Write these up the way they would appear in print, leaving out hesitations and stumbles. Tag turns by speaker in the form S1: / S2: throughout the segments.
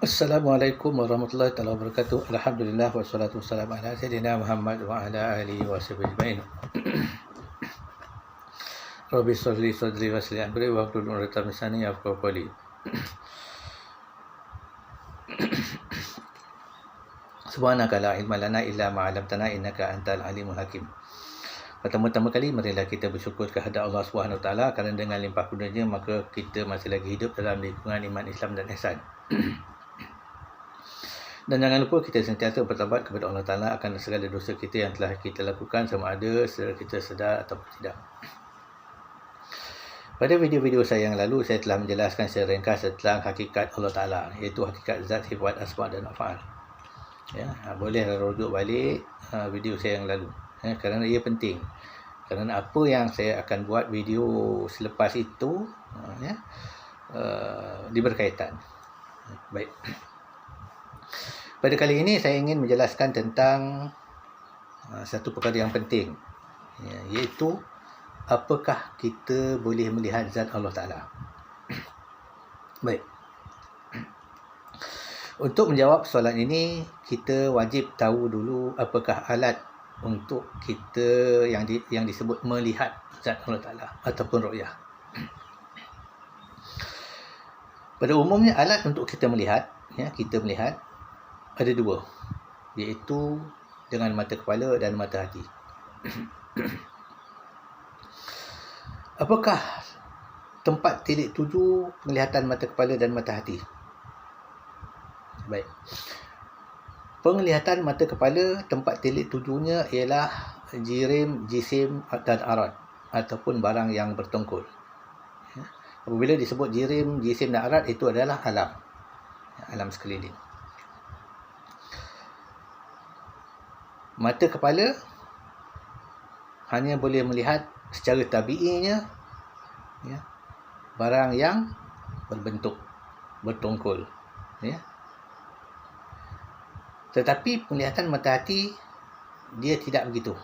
S1: Assalamualaikum warahmatullahi taala wabarakatuh. Alhamdulillah wassalatu wassalamu ala sayyidina Muhammad wa ala alihi wa sahbihi ajmain. Rabbi sholli sadri wa yassir amri wa hlul 'uqdatam min lisani yafqahu qawli. Subhanaka la ilma lana illa ma 'allamtana innaka antal alimul hakim. Pertama-tama kali marilah kita bersyukur kehadrat Allah Subhanahu Wa Taala kerana dengan limpah kurnianya maka kita masih lagi hidup dalam lingkungan iman Islam dan ihsan. Dan jangan lupa kita sentiasa bertaubat kepada Allah Ta'ala akan segala dosa kita yang telah kita lakukan, sama ada secara kita sedar ataupun tidak. Pada video-video saya yang lalu, saya telah menjelaskan secara ringkas tentang hakikat Allah Ta'ala, iaitu hakikat zat, sifat, asma' dan af'al. Ya, boleh rujuk balik video saya yang lalu, kerana ia penting. Kerana apa yang saya akan buat video selepas itu diberkaitan. Baik. Pada kali ini saya ingin menjelaskan tentang satu perkara yang penting, iaitu apakah kita boleh melihat zat Allah Ta'ala. Baik. Untuk menjawab soalan ini, kita wajib tahu dulu apakah alat untuk kita yang disebut melihat zat Allah Ta'ala ataupun ru'yah. Pada umumnya alat untuk kita melihat, ada dua, iaitu dengan mata kepala dan mata hati. Apakah tempat tilik tuju penglihatan mata kepala dan mata hati? Baik. Penglihatan mata kepala, tempat tilik tujunya ialah jirim, jisim dan arad, ataupun barang yang bertongkol. Apabila disebut jirim, jisim dan arad, itu adalah alam sekeliling. Mata kepala hanya boleh melihat secara tabi'inya barang yang berbentuk, bertongkol. Tetapi penglihatan mata hati, dia tidak begitu.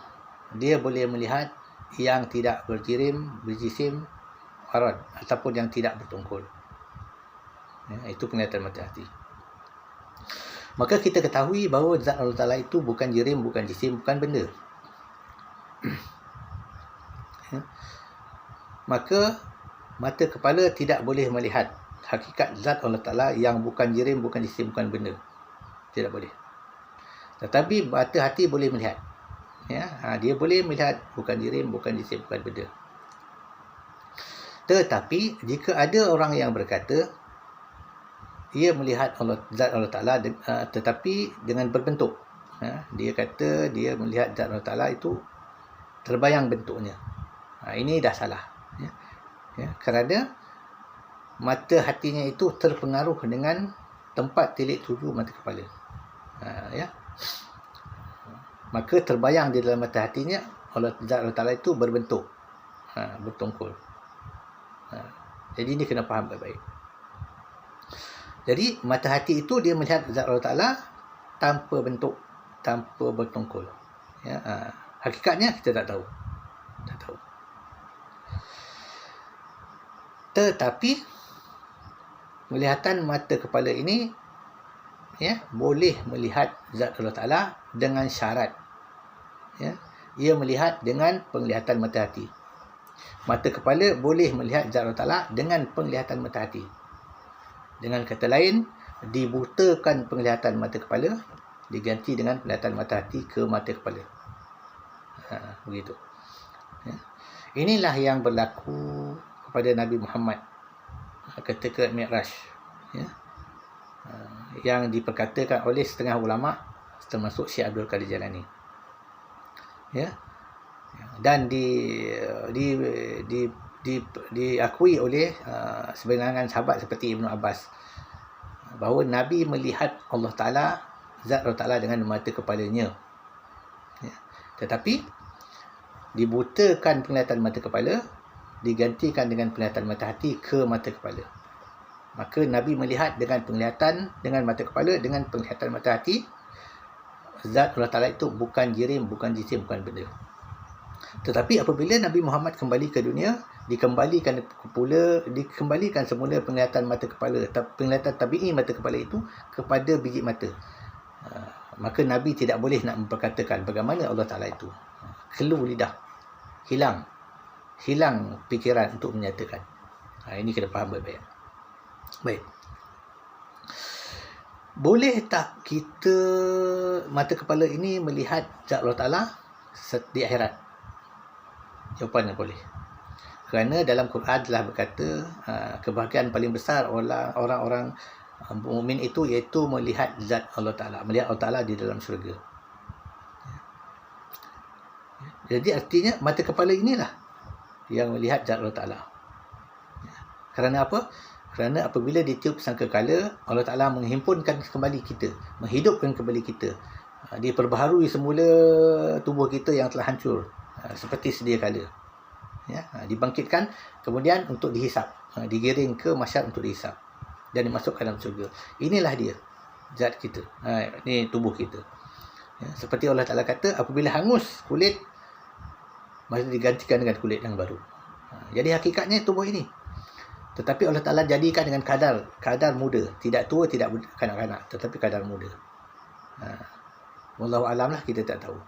S1: Dia boleh melihat yang tidak berjirim, berjisim, arad, ataupun yang tidak bertongkol. Itu penglihatan mata hati. Maka kita ketahui bahawa zat Allah Ta'ala itu bukan jirim, bukan jisim, bukan benda. Maka mata kepala tidak boleh melihat hakikat zat Allah Ta'ala yang bukan jirim, bukan jisim, bukan benda. Tidak boleh. Tetapi mata hati boleh melihat. Dia boleh melihat bukan jirim, bukan jisim, bukan benda. Tetapi jika ada orang yang berkata ia melihat zat Allah Ta'ala tetapi dengan berbentuk, dia kata dia melihat zat Allah Ta'ala itu terbayang bentuknya, ini dah salah. Kerana mata hatinya itu terpengaruh dengan tempat tilik tuju mata kepala. Maka terbayang di dalam mata hatinya zat Allah Ta'ala itu berbentuk, bertongkol. Jadi ini kena faham baik-baik. Jadi mata hati itu dia melihat zat Allah Ta'ala tanpa bentuk, tanpa bertongkol. Hakikatnya kita tak tahu. Tetapi melihatan mata kepala ini boleh melihat zat Allah Ta'ala dengan syarat. Ia melihat dengan penglihatan mata hati. Mata kepala boleh melihat zat Allah Ta'ala dengan penglihatan mata hati. Dengan kata lain, dibutakan penglihatan mata kepala, diganti dengan penglihatan mata hati ke mata kepala. Begitu. Inilah yang berlaku kepada Nabi Muhammad ketika Mi'raj. Yang diperkatakan oleh setengah ulama, termasuk Syekh Abdul Qadir Jalani. Dan diakui oleh sebilangan sahabat seperti Ibnu Abbas bahawa Nabi melihat Allah Ta'ala, zat Allah Ta'ala dengan mata kepalanya. Tetapi dibutakan penglihatan mata kepala, digantikan dengan penglihatan mata hati ke mata kepala. Maka Nabi melihat dengan penglihatan dengan mata kepala, dengan penglihatan mata hati, zat Allah Ta'ala itu bukan jirim, bukan jisim, bukan benda. Tetapi apabila Nabi Muhammad kembali ke dunia, dikembalikan semula penglihatan mata kepala, penglihatan tabi'i mata kepala itu kepada biji mata. Maka Nabi tidak boleh nak memperkatakan bagaimana Allah Ta'ala itu. Kelu lidah, hilang fikiran untuk menyatakan. Ini kena faham baik-baik. Baik. Boleh tak kita mata kepala ini melihat zat Allah Ta'ala di akhirat? Jawapannya boleh. Kerana dalam Quran telah berkata kebahagiaan paling besar orang-orang mukmin itu iaitu melihat zat Allah Ta'ala, melihat Allah Ta'ala di dalam syurga. Jadi artinya mata kepala inilah yang melihat zat Allah Ta'ala. Kerana apa? Kerana apabila ditiup sangkakala, Allah Ta'ala menghimpunkan kembali kita, menghidupkan kembali kita. Diperbaharui semula tubuh kita yang telah hancur, seperti sedia kala. Dibangkitkan, kemudian untuk dihisap, digiring ke mahsyar untuk dihisap dan dimasukkan dalam syurga. Inilah dia, zat kita. Ini tubuh kita. Seperti Allah Ta'ala kata, apabila hangus kulit, maka digantikan dengan kulit yang baru. Jadi hakikatnya tubuh ini. Tetapi Allah Ta'ala jadikan dengan kadar muda. Tidak tua, tidak kanak-kanak, tetapi kadar muda. Wallahu alam lah, kita tak tahu.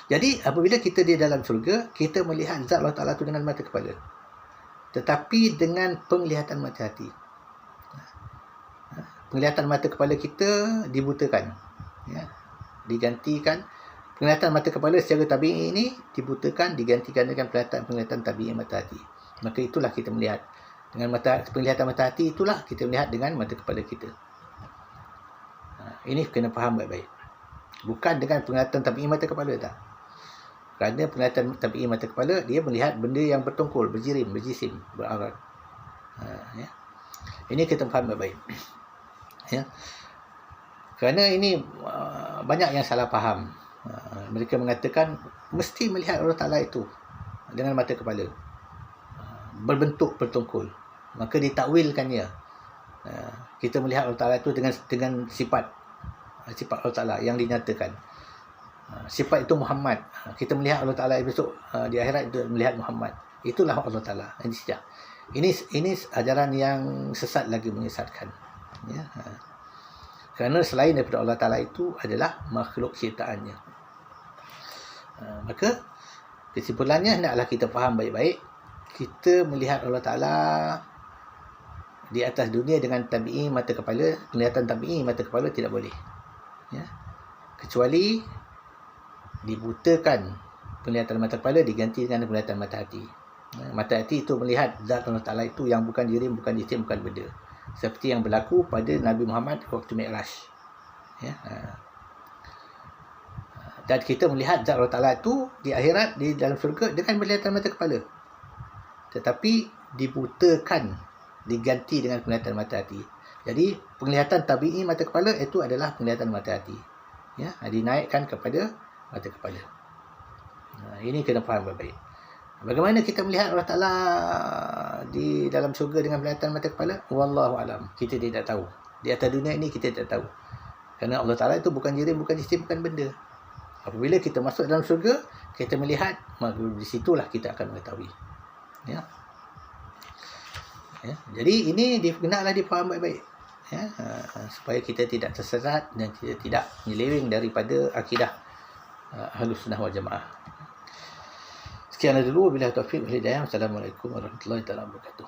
S1: Jadi apabila kita di dalam syurga, kita melihat zat Allah Ta'ala itu dengan mata kepala. Tetapi dengan penglihatan mata hati. Penglihatan mata kepala kita dibutakan. Digantikan. Penglihatan mata kepala secara tabi'i ini dibutakan, digantikan dengan penglihatan tabi'i mata hati. Maka itulah kita melihat. Dengan penglihatan mata hati itulah kita melihat dengan mata kepala kita. Ini kena faham baik-baik. Bukan dengan penglihatan tabi'i mata kepala tak. Kerana penglihatan tabi'i mata kepala, dia melihat benda yang bertongkol, berjirim, berjisim, berarat. Ini kita faham baik-baik. Kerana ini banyak yang salah faham. Mereka mengatakan mesti melihat Allah Ta'ala itu dengan mata kepala, berbentuk bertongkol. Maka ditakwilkannya. Kita melihat Allah Ta'ala itu dengan sifat Allah Ta'ala yang dinyatakan. Sifat itu Muhammad. Kita melihat Allah Ta'ala besok di akhirat itu melihat Muhammad. Itulah Allah Ta'ala. Ini ajaran yang sesat lagi menyesatkan. Kerana selain daripada Allah Ta'ala itu adalah makhluk ciptaannya. Maka kesimpulannya hendaklah kita faham baik-baik. Kita melihat Allah Ta'ala di atas dunia dengan tabi'i mata kepala. Penglihatan tabi'i mata kepala tidak boleh. Kecuali dibutakan penglihatan mata kepala, diganti dengan penglihatan mata hati. Mata hati itu melihat zat Allah Ta'ala itu yang bukan jirim, bukan jisim, bukan benda. Seperti yang berlaku pada Nabi Muhammad waktu Mi'raj. Dan kita melihat zat Allah Ta'ala itu di akhirat, di dalam syurga dengan penglihatan mata kepala. Tetapi dibutakan, diganti dengan penglihatan mata hati. Jadi penglihatan tabi'i mata kepala itu adalah penglihatan mata hati. Dinaikkan kepada mata kepala. Ini kena faham baik-baik. Bagaimana kita melihat Allah Ta'ala di dalam syurga dengan penglihatan mata kepala? Wallahu alam. Kita tidak tahu. Di atas dunia ini kita tidak tahu. Kerana Allah Ta'ala itu bukan jirim, bukan jisim, bukan benda. Apabila kita masuk dalam syurga, kita melihat, maka di situlah kita akan mengetahui. Jadi ini hendaklah difaham baik-baik. Supaya kita tidak tersesat dan kita tidak menyeleweng daripada akidah Ahlus Sunnah wal Jamaah. Sekian dulu, bila taufiq wal hidayah. Assalamualaikum warahmatullahi wabarakatuh.